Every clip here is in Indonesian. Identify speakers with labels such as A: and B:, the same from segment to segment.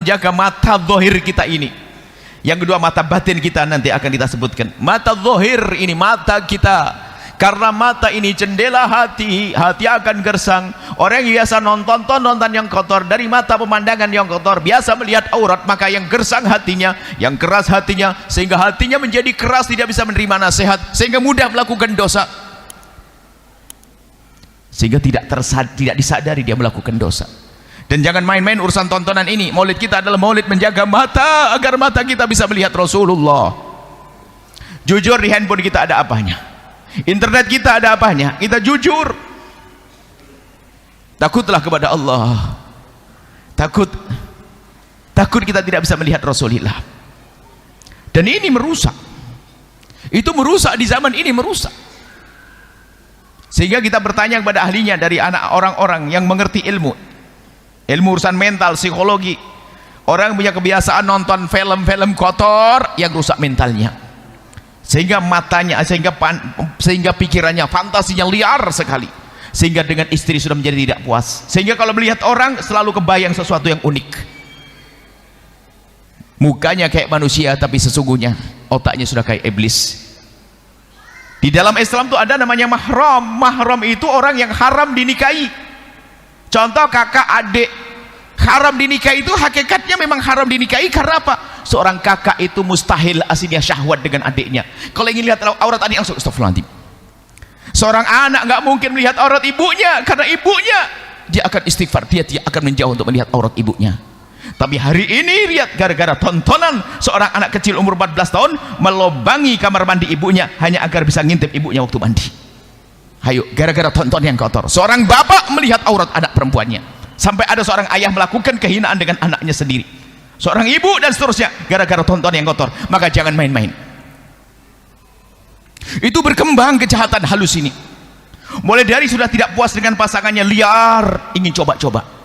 A: jaga mata zahir kita ini. Yang kedua, mata batin kita nanti akan kita sebutkan. Mata zahir ini mata kita, karena mata ini jendela hati. Hati akan gersang. Orang yang biasa nonton yang kotor, dari mata pemandangan yang kotor, biasa melihat aurat, maka yang gersang hatinya, yang keras hatinya, sehingga hatinya menjadi keras, tidak bisa menerima nasihat, sehingga mudah melakukan dosa, sehingga tidak disadari dia melakukan dosa. Dan jangan main-main urusan tontonan ini. Maulid kita adalah maulid menjaga mata, agar mata kita bisa melihat Rasulullah. Jujur, di handphone kita ada apanya, internet kita ada apanya, kita jujur. Takutlah kepada Allah. Takut kita tidak bisa melihat Rasulullah. Dan ini merusak. Itu merusak di zaman ini, merusak. Sehingga kita bertanya kepada ahlinya, dari anak orang-orang yang mengerti ilmu urusan mental, psikologi. Orang punya kebiasaan nonton film-film kotor yang rusak mentalnya, sehingga matanya, sehingga pikirannya, fantasinya liar sekali, sehingga dengan istri sudah menjadi tidak puas, sehingga kalau melihat orang selalu kebayang sesuatu yang unik. Mukanya kayak manusia, tapi sesungguhnya otaknya sudah kayak iblis. Di dalam Islam itu ada namanya mahram. Mahram itu orang yang haram dinikahi. Contoh kakak adik, haram dinikahi itu hakikatnya memang haram dinikahi. Karena apa? Seorang kakak itu mustahil aslinya syahwat dengan adiknya. Kalau ingin lihat aurat adik, langsung astagfirullahaladzim. Seorang anak nggak mungkin melihat aurat ibunya, karena ibunya dia akan istighfar, dia akan menjauh untuk melihat aurat ibunya. Tapi hari ini lihat, gara-gara tontonan, seorang anak kecil umur 14 tahun melobangi kamar mandi ibunya hanya agar bisa ngintip ibunya waktu mandi. Hayo, gara-gara tonton yang kotor. Seorang bapak melihat aurat anak perempuannya, sampai ada seorang ayah melakukan kehinaan dengan anaknya sendiri, seorang ibu dan seterusnya, gara-gara tonton yang kotor. Maka jangan main-main. Itu berkembang kejahatan halus ini. Mulai dari sudah tidak puas dengan pasangannya, liar, ingin coba-coba.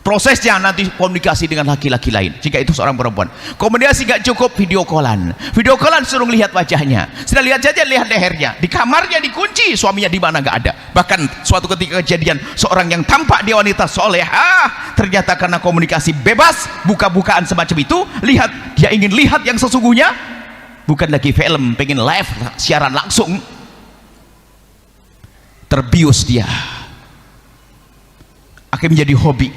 A: Prosesnya nanti komunikasi dengan laki-laki lain, jika itu seorang perempuan. Komunikasi gak cukup, video callan suruh lihat wajahnya, sudah lihat saja, lihat lehernya. Di kamarnya dikunci, suaminya di mana gak ada. Bahkan suatu ketika kejadian, seorang yang tampak dia wanita solehah, ternyata karena komunikasi bebas, buka-bukaan semacam itu, lihat, dia ingin lihat yang sesungguhnya, bukan lagi film, pengen live, siaran langsung. Terbius dia, akhirnya menjadi hobi.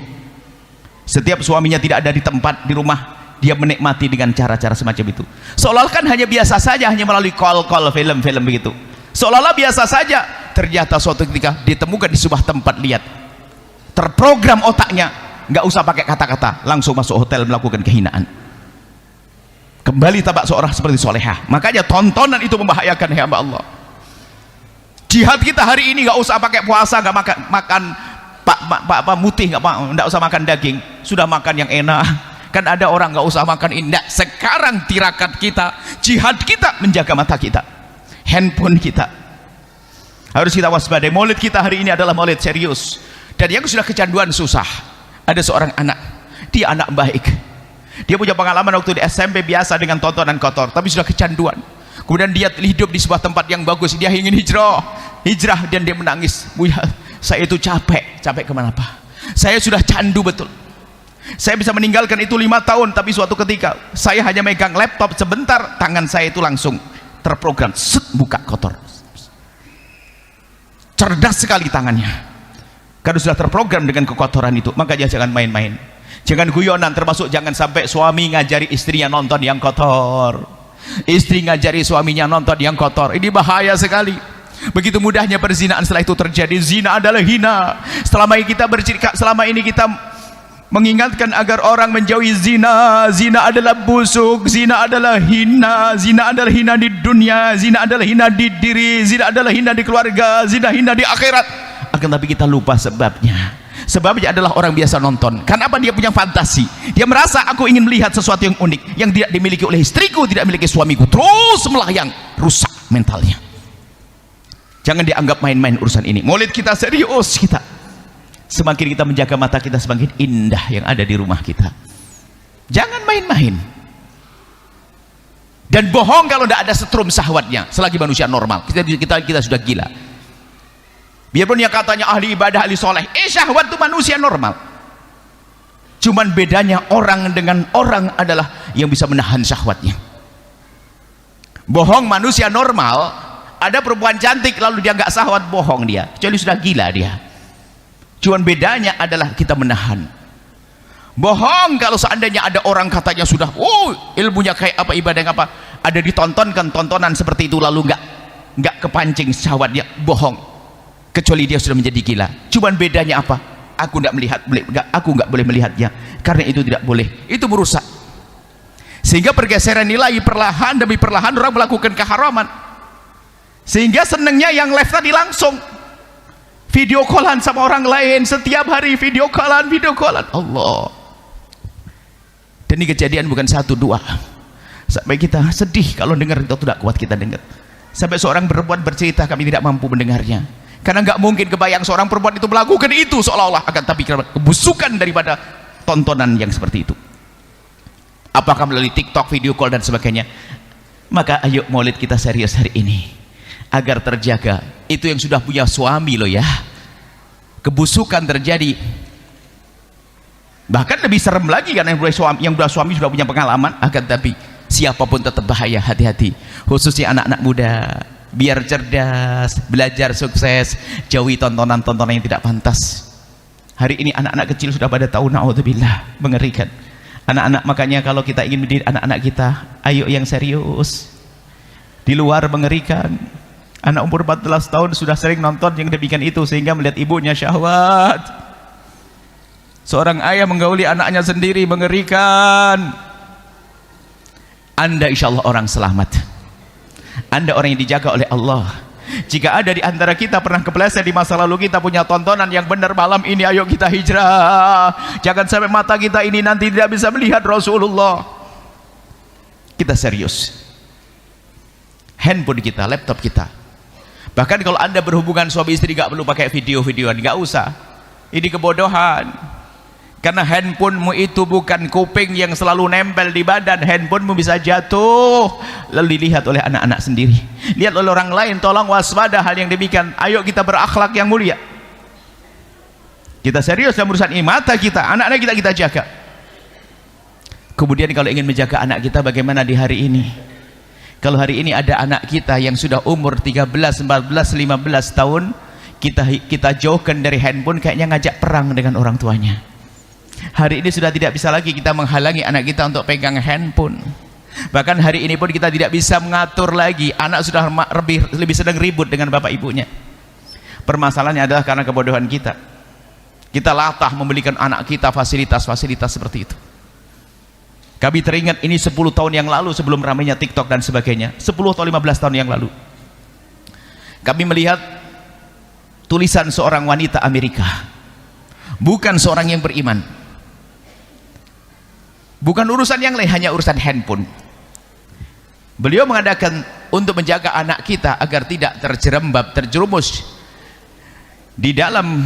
A: Setiap suaminya tidak ada di tempat, di rumah, dia menikmati dengan cara-cara semacam itu. Seolah-olah kan hanya biasa saja, hanya melalui call film-film begitu. Seolah-olah biasa saja. Ternyata suatu ketika ditemukan di sebuah tempat, lihat, terprogram otaknya, nggak usah pakai kata-kata, langsung masuk hotel melakukan kehinaan. Kembali tabak seorang seperti solehah. Makanya tontonan itu membahayakan, ya Allah. Jihad kita hari ini nggak usah pakai puasa, nggak makan Pak mutih, nggak usah makan daging, sudah makan yang enak. Kan ada orang nggak usah makan indah. Sekarang tirakat kita, jihad kita menjaga mata kita, handphone kita. Harus kita waspadai. Maulid kita hari ini adalah maulid serius. Dan yang sudah kecanduan susah. Ada seorang anak, dia anak baik, dia punya pengalaman waktu di SMP biasa dengan tontonan kotor, tapi sudah kecanduan. Kemudian dia hidup di sebuah tempat yang bagus, dia ingin hijrah, dan dia menangis. Buya, saya itu capek kemana Pak? Saya sudah candu betul. Saya bisa meninggalkan itu 5 tahun, tapi suatu ketika saya hanya megang laptop sebentar, tangan saya itu langsung terprogram, buka kotor. Cerdas sekali tangannya, karena sudah terprogram dengan kekotoran itu. Makanya jangan main-main, jangan guyonan. Termasuk jangan sampai suami ngajari istrinya nonton yang kotor, istri ngajari suaminya nonton yang kotor. Ini bahaya sekali. Begitu mudahnya perzinahan setelah itu terjadi. Zina adalah hina. Selama ini kita mengingatkan agar orang menjauhi zina. Zina adalah busuk, zina adalah hina, zina adalah hina di dunia, zina adalah hina di diri, zina adalah hina di keluarga, zina hina di akhirat. Akan tapi kita lupa sebabnya. Sebabnya adalah orang biasa nonton. Kenapa? Dia punya fantasi, dia merasa aku ingin melihat sesuatu yang unik, yang tidak dimiliki oleh istriku, tidak dimiliki suamiku. Terus melayang, rusak mentalnya. Jangan dianggap main-main urusan ini. Maulid kita serius kita. Semakin kita menjaga mata kita, semakin indah yang ada di rumah kita. Jangan main-main. Dan bohong kalau tidak ada setrum syahwatnya. Selagi manusia normal, kita sudah gila. Biarpun yang katanya ahli ibadah, ahli soleh, syahwat itu manusia normal. Cuman bedanya orang dengan orang adalah yang bisa menahan syahwatnya. Bohong manusia normal, ada perempuan cantik lalu dia nggak syahwat, bohong dia, kecuali sudah gila dia. Cuman bedanya adalah kita menahan. Bohong kalau seandainya ada orang katanya sudah ilmunya kayak apa, ibadah yang apa, ada ditontonkan tontonan seperti itu lalu nggak kepancing syahwatnya, bohong, kecuali dia sudah menjadi gila. Cuman bedanya apa? Aku nggak boleh melihatnya karena itu tidak boleh, itu merusak. Sehingga pergeseran nilai perlahan demi perlahan orang melakukan keharaman. Sehingga senengnya yang live tadi langsung video callan sama orang lain setiap hari, video callan Allah. Dan ini kejadian bukan 1 2, sampai kita sedih kalau dengar, itu tidak kuat kita dengar. Sampai seorang perempuan bercerita, kami tidak mampu mendengarnya karena nggak mungkin kebayang seorang perempuan itu melakukan itu seolah-olah, akan tapi kebusukan daripada tontonan yang seperti itu. Apakah melalui TikTok, video call dan sebagainya. Maka ayo maulid kita serius hari ini agar terjaga. Itu yang sudah punya suami loh ya, kebusukan terjadi. Bahkan lebih serem lagi kan yang sudah suami sudah punya pengalaman. Akan tapi siapapun tetap bahaya, hati-hati, khususnya anak-anak muda. Biar cerdas, belajar sukses, jauhi tontonan-tontonan yang tidak pantas. Hari ini anak-anak kecil sudah pada tahu, naudzubillah, mengerikan. Anak-anak, makanya kalau kita ingin mendidik anak-anak kita, ayo yang serius. Di luar mengerikan. Anak umur 14 tahun sudah sering nonton yang demikian itu sehingga melihat ibunya syahwat. Seorang ayah menggauli anaknya sendiri, mengerikan. Anda insya Allah orang selamat. Anda orang yang dijaga oleh Allah. Jika ada di antara kita pernah kepleset di masa lalu, kita punya tontonan yang benar, malam ini ayo kita hijrah. Jangan sampai mata kita ini nanti tidak bisa melihat Rasulullah. Kita serius. Handphone kita, laptop kita. Bahkan kalau Anda berhubungan suami istri gak perlu pakai video-videoan, gak usah. Ini kebodohan. Karena handphonemu itu bukan kuping yang selalu nempel di badan. Handphonemu bisa jatuh lalu dilihat oleh anak-anak sendiri, lihat oleh orang lain. Tolong waspada hal yang demikian. Ayo kita berakhlak yang mulia. Kita serius dalam urusan ini. Mata kita, anak-anak kita jaga. Kemudian kalau ingin menjaga anak kita, bagaimana di hari ini? Kalau hari ini ada anak kita yang sudah umur 13, 14, 15 tahun, kita jauhkan dari handphone, kayaknya ngajak perang dengan orang tuanya. Hari ini sudah tidak bisa lagi kita menghalangi anak kita untuk pegang handphone. Bahkan hari ini pun kita tidak bisa mengatur lagi. Anak sudah lebih sedang ribut dengan bapak ibunya. Permasalahannya adalah karena kebodohan kita. Kita latah membelikan anak kita fasilitas-fasilitas seperti itu. Kami teringat ini 10 tahun yang lalu sebelum ramainya TikTok dan sebagainya. 10 atau 15 tahun yang lalu. Kami melihat tulisan seorang wanita Amerika. Bukan seorang yang beriman. Bukan urusan yang lain, hanya urusan handphone. Beliau mengadakan untuk menjaga anak kita agar tidak terjerumus di dalam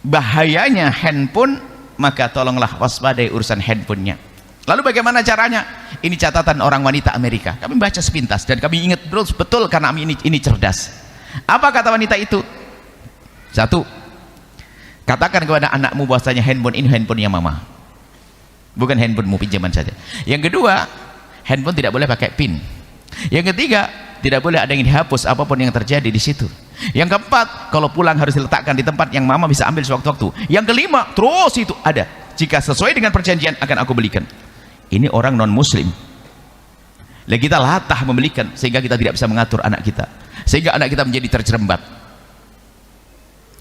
A: bahayanya handphone, maka tolonglah waspadai urusan handphonenya. Lalu bagaimana caranya? Ini catatan orang wanita Amerika. Kami baca sepintas dan kami ingat betul karena kami ini cerdas. Apa kata wanita itu? 1, katakan kepada anakmu bahwasanya handphone ini handphonenya mama, bukan handphonemu pinjaman saja. Yang kedua, handphone tidak boleh pakai pin. Yang ketiga, tidak boleh ada yang dihapus apapun yang terjadi di situ. Yang keempat, kalau pulang harus diletakkan di tempat yang mama bisa ambil sewaktu-waktu. Yang kelima, terus itu ada. Jika sesuai dengan perjanjian akan aku belikan. Ini orang non muslim. Lalu kita latah membelikan sehingga kita tidak bisa mengatur anak kita. Sehingga anak kita menjadi terjerembab,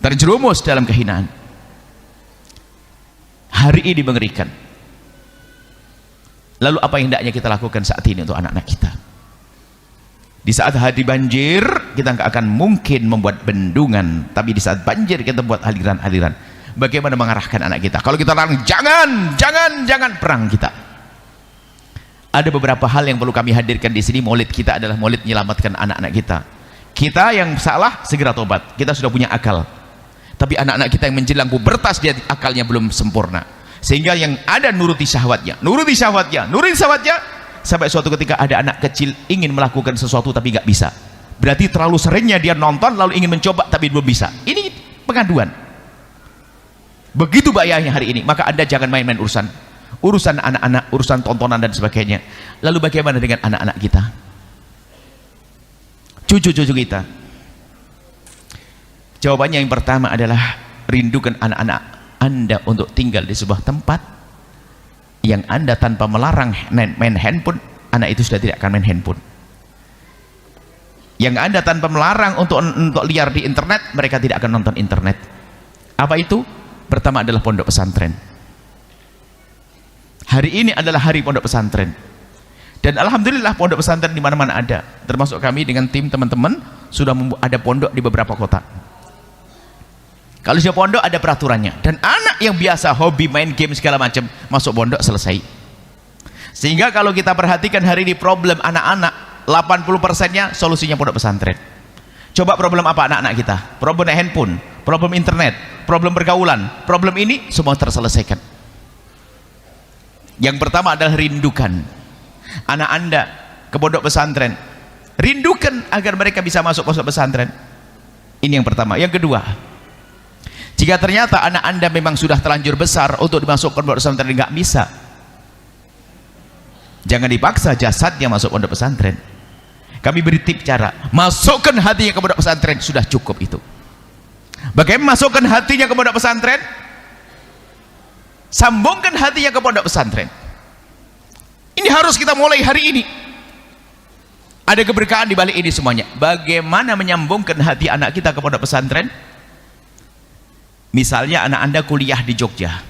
A: terjerumus dalam kehinaan. Hari ini mengerikan. Lalu apa yang hendaknya kita lakukan saat ini untuk anak-anak kita? Di saat hari banjir kita nggak akan mungkin membuat bendungan, tapi di saat banjir kita buat aliran-aliran. Bagaimana mengarahkan anak kita? Kalau kita larang jangan perang kita. Ada beberapa hal yang perlu kami hadirkan di sini. Maulid kita adalah maulid menyelamatkan anak-anak kita. Kita yang salah segera tobat. Kita sudah punya akal. Tapi anak-anak kita yang menjelang pubertas, dia akalnya belum sempurna. Sehingga yang ada nuruti syahwatnya, sampai suatu ketika ada anak kecil ingin melakukan sesuatu tapi nggak bisa. Berarti terlalu seringnya dia nonton lalu ingin mencoba tapi belum bisa. Ini pengaduan. Begitu bahayanya hari ini. Maka Anda jangan main-main urusan anak-anak, urusan tontonan dan sebagainya. Lalu bagaimana dengan anak-anak kita, cucu-cucu kita? Jawabannya yang pertama adalah rindukan anak-anak Anda untuk tinggal di sebuah tempat yang Anda tanpa melarang main handphone, anak itu sudah tidak akan main handphone. Yang Anda tanpa melarang untuk liar di internet, mereka tidak akan nonton internet. Apa itu? Pertama adalah pondok pesantren. Hari ini adalah hari pondok pesantren, dan alhamdulillah pondok pesantren di mana-mana ada. Termasuk kami dengan tim teman-teman sudah ada pondok di beberapa kota. Kalau sudah pondok ada peraturannya, dan anak yang biasa hobi main game segala macam masuk pondok selesai. Sehingga kalau kita perhatikan hari ini problem anak-anak 80%-nya solusinya pondok pesantren. Coba problem apa anak-anak kita? Problem handphone, problem internet, problem pergaulan, problem ini semua terselesaikan. Yang pertama adalah rindukan anak Anda ke pondok pesantren. Rindukan agar mereka bisa masuk pondok pesantren. Ini yang pertama. Yang kedua, jika ternyata anak Anda memang sudah terlanjur besar untuk dimasukkan pondok pesantren, nggak bisa, jangan dipaksa jasadnya masuk pondok pesantren. Kami beri tip cara, masukkan hatinya ke pondok pesantren, sudah cukup itu. Bagaimana masukkan hatinya ke pondok pesantren? Sambungkan hatinya ke pondok pesantren. Ini harus kita mulai hari ini. Ada keberkahan di balik ini semuanya. Bagaimana menyambungkan hati anak kita ke pondok pesantren? Misalnya anak Anda kuliah di Jogja,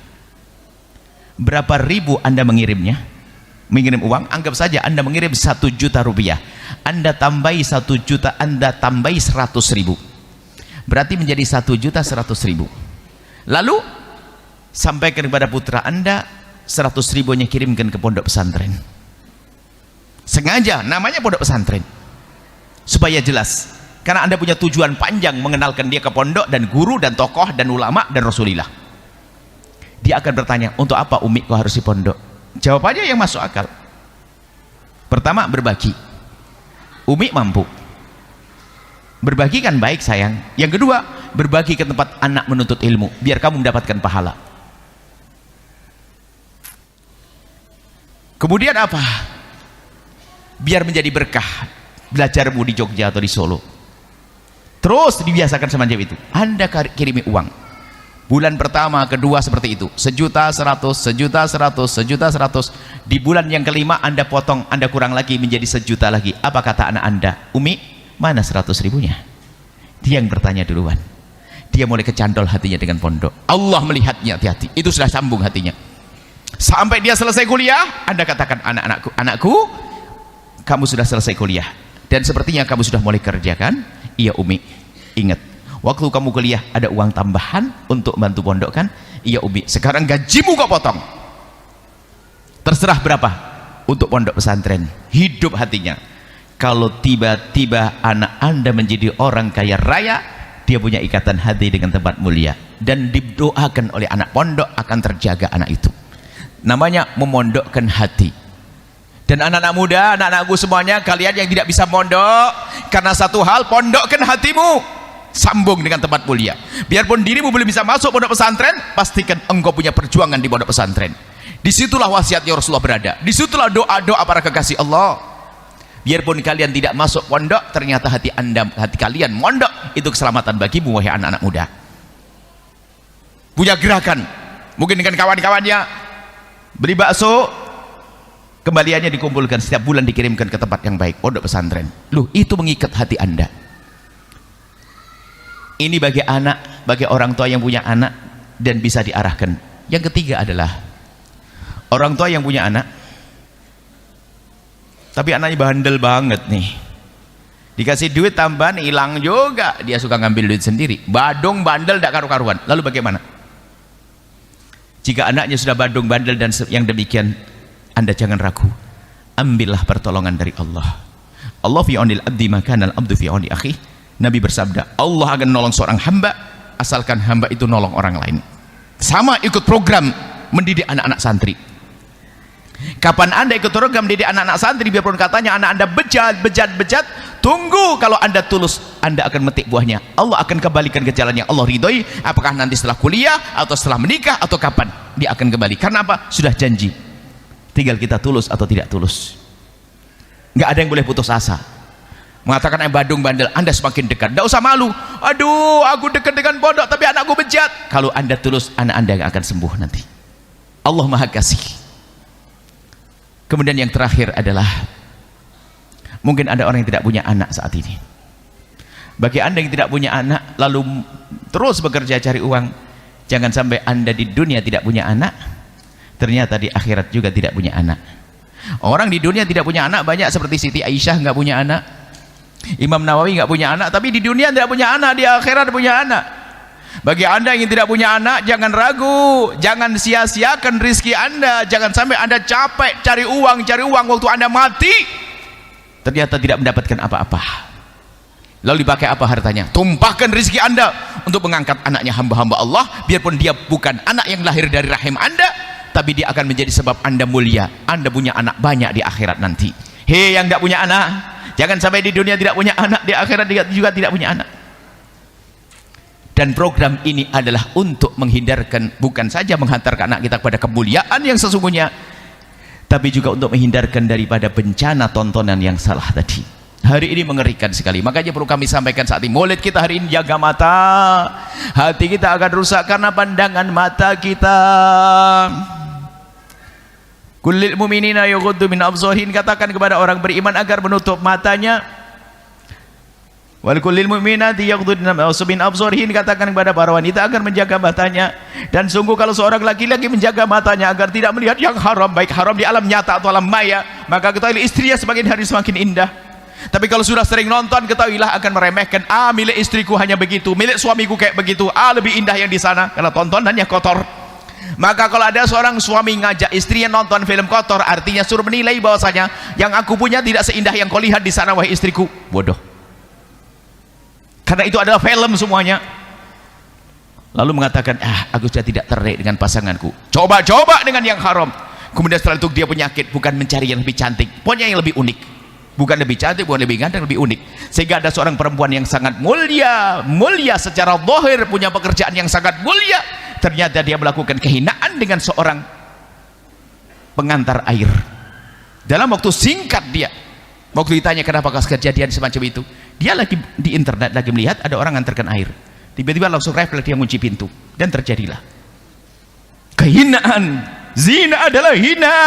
A: berapa ribu Anda mengirimnya? Mengirim uang, anggap saja Anda mengirim 1 juta rupiah, Anda tambahi 1 juta, Anda tambahi 100.000, berarti menjadi 1.100.000. Lalu sampaikan kepada putra Anda, 100.000-nya kirimkan ke pondok pesantren. Sengaja namanya pondok pesantren supaya jelas, karena Anda punya tujuan panjang mengenalkan dia ke pondok dan guru dan tokoh dan ulama dan Rasulullah. Dia akan bertanya, untuk apa Umi kau harus di pondok? Jawabannya yang masuk akal. Pertama, berbagi. Umi mampu, berbagi kan baik sayang. Yang kedua, berbagi ke tempat anak menuntut ilmu, biar kamu mendapatkan pahala. Kemudian apa? Biar menjadi berkah belajarmu di Jogja atau di Solo. Terus dibiasakan semacam itu. Anda kirimi uang bulan pertama, kedua seperti itu, 1.100.000, 1.100.000, 1.100.000. Di bulan yang kelima Anda potong, Anda kurang lagi menjadi 1 juta lagi. Apa kata anak Anda? Umi, mana 100.000-nya? Dia yang bertanya duluan. Dia mulai kecantol hatinya dengan pondok. Allah melihatnya, hati-hati. Itu sudah sambung hatinya. Sampai dia selesai kuliah, Anda katakan, anakku, kamu sudah selesai kuliah dan sepertinya kamu sudah mulai kerjakan. Iya Umi, ingat waktu kamu kuliah ada uang tambahan untuk bantu pondok kan? Iya Umi, sekarang gajimu kau potong, terserah berapa untuk pondok pesantren. Hidup hatinya. Kalau tiba-tiba anak Anda menjadi orang kaya raya, dia punya ikatan hati dengan tempat mulia, dan didoakan oleh anak pondok akan terjaga anak itu. Namanya memondokkan hati. Dan anak-anak muda, anak-anakku semuanya, kalian yang tidak bisa mondok, karena satu hal, pondokkan hatimu, sambung dengan tempat mulia. Biarpun dirimu belum bisa masuk pondok pesantren, pastikan engkau punya perjuangan di pondok pesantren. Disitulah wasiatnya Rasulullah berada, disitulah doa-doa para kekasih Allah. Biarpun kalian tidak masuk pondok, ternyata hati kalian mondok, itu keselamatan bagimu wahai anak-anak muda. Punya gerakan, mungkin dengan kawan-kawannya beli bakso, kembaliannya dikumpulkan setiap bulan, dikirimkan ke tempat yang baik, pondok pesantren. Loh, itu mengikat hati Anda. Ini bagi anak, bagi orang tua yang punya anak dan bisa diarahkan. Yang ketiga adalah orang tua yang punya anak tapi anaknya bandel banget nih, dikasih duit tambahan hilang juga, dia suka ngambil duit sendiri, badung bandel tidak karu-karuan. Lalu bagaimana jika anaknya sudah badung bandel dan yang demikian? Anda jangan ragu, ambillah pertolongan dari Allah. Allah fi aunil abdi maka al abdu fi auni akhi. Nabi bersabda, Allah akan nolong seorang hamba asalkan hamba itu nolong orang lain. Sama ikut program mendidik anak-anak santri. Kapan Anda ikut program didik anak-anak santri, biarpun katanya anak Anda bejat, tunggu, kalau Anda tulus Anda akan metik buahnya. Allah akan kembalikan ke jalan yang Allah ridhoi. Apakah nanti setelah kuliah atau setelah menikah atau kapan dia akan kembali. Karena apa? Sudah janji. Tinggal kita tulus atau tidak tulus. Nggak ada yang boleh putus asa. Mengatakan Badung bandel, Anda semakin dekat, tidak usah malu. Aduh, aku dekat dengan pondok tapi anakku bejat. Kalau Anda tulus, anak Anda yang akan sembuh nanti. Allah Maha Kasih. Kemudian yang terakhir adalah, mungkin ada orang yang tidak punya anak saat ini. Bagi Anda yang tidak punya anak lalu terus bekerja cari uang, jangan sampai Anda di dunia tidak punya anak, ternyata di akhirat juga tidak punya anak. Orang di dunia tidak punya anak banyak, seperti Siti Aisyah nggak punya anak, Imam Nawawi nggak punya anak, tapi di dunia tidak punya anak, di akhirat punya anak. Bagi Anda yang tidak punya anak, jangan ragu, jangan sia-siakan rizki Anda. Jangan sampai Anda capek cari uang waktu Anda mati ternyata tidak mendapatkan apa-apa. Lalu dipakai apa hartanya? Tumpahkan rizki Anda untuk mengangkat anaknya hamba-hamba Allah, biarpun dia bukan anak yang lahir dari rahim Anda, tapi dia akan menjadi sebab Anda mulia. Anda punya anak banyak di akhirat nanti. Hei yang tidak punya anak, jangan sampai di dunia tidak punya anak, di akhirat juga tidak punya anak. Dan program ini adalah untuk menghindarkan, bukan saja menghantarkan anak kita kepada kemuliaan yang sesungguhnya, tapi juga untuk menghindarkan daripada bencana tontonan yang salah tadi. Hari ini mengerikan sekali, makanya perlu kami sampaikan saat ini. Maulid kita hari ini, jaga mata. Hati kita akan rusak karena pandangan mata kita. Kullil mu'minina yughuddu min absarihim, katakan kepada orang beriman agar menutup matanya. Wal kullil mu'minati yaghuddna min absarihim, katakan kepada para wanita agar menjaga matanya. Dan sungguh kalau seorang laki-laki menjaga matanya agar tidak melihat yang haram, baik haram di alam nyata atau alam maya, maka ketahuilah istrinya semakin hari semakin indah. Tapi kalau sudah sering nonton, ketahuilah akan meremehkan, milik istriku hanya begitu, milik suamiku kayak begitu, lebih indah yang di sana, karena tontonannya kotor. Maka kalau ada seorang suami ngajak istrinya nonton film kotor, artinya suruh menilai bahwasanya yang aku punya tidak seindah yang kau lihat di sana wahai istriku. Bodoh. Karena itu adalah film semuanya. Lalu mengatakan, aku sudah tidak tertarik dengan pasanganku. Coba dengan yang haram. Kemudian setelah itu dia penyakit, bukan mencari yang lebih cantik, punya yang lebih unik. Bukan lebih cantik, bukan lebih ganteng, lebih unik. Sehingga ada seorang perempuan yang sangat mulia secara zahir, punya pekerjaan yang sangat mulia. Ternyata dia melakukan kehinaan dengan seorang pengantar air. Dalam waktu singkat dia, waktu ditanya kenapa kejadian semacam itu, dia lagi di internet, lagi melihat ada orang ngantarkan air, tiba-tiba langsung refleks dia kunci pintu, dan terjadilah kehinaan. Zina adalah hina.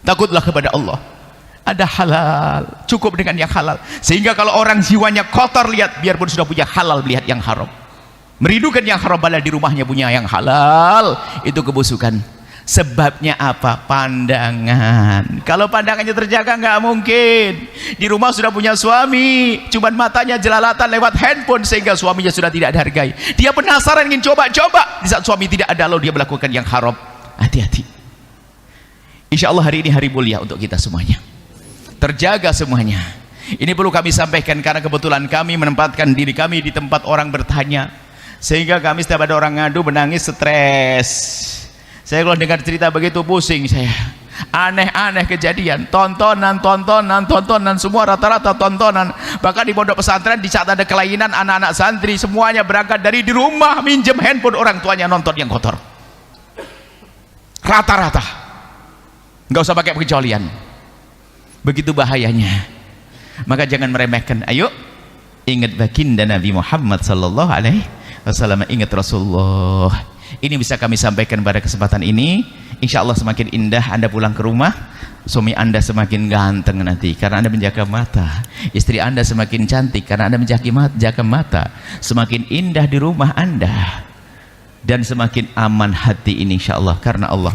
A: Takutlah kepada Allah, ada halal, cukup dengan yang halal. Sehingga kalau orang jiwanya kotor, lihat, biarpun sudah punya halal, melihat yang haram, merindukan yang haram, padahal di rumahnya punya yang halal, itu kebusukan. Sebabnya apa? Pandangan. Kalau pandangannya terjaga, nggak mungkin. Di rumah sudah punya suami, cuman matanya jelalatan lewat handphone, sehingga suaminya sudah tidak dihargai. Dia penasaran, ingin coba-coba. Di saat suami tidak ada, lalu dia melakukan yang haram. Hati-hati. Insya Allah hari ini hari mulia untuk kita semuanya. Terjaga semuanya. Ini perlu kami sampaikan karena kebetulan kami menempatkan diri kami di tempat orang bertanya, sehingga kami setiap ada orang ngadu menangis, stres. Saya kalau dengar cerita begitu pusing saya. Aneh-aneh kejadian, tontonan semua rata-rata tontonan. Bahkan di pondok pesantren di saat ada kelainan anak-anak santri semuanya berangkat dari di rumah minjem handphone orang tuanya nonton yang kotor. Rata-rata. Enggak usah pakai pengecualian. Begitu bahayanya. Maka jangan meremehkan. Ayo ingat baginda Nabi Muhammad sallallahu alaihi wasallam, ingat Rasulullah. Ini bisa kami sampaikan pada kesempatan ini. Insya Allah semakin indah Anda pulang ke rumah, suami Anda semakin ganteng nanti karena Anda menjaga mata, istri Anda semakin cantik karena Anda menjaga mata, semakin indah di rumah Anda, dan semakin aman hati ini insya Allah karena Allah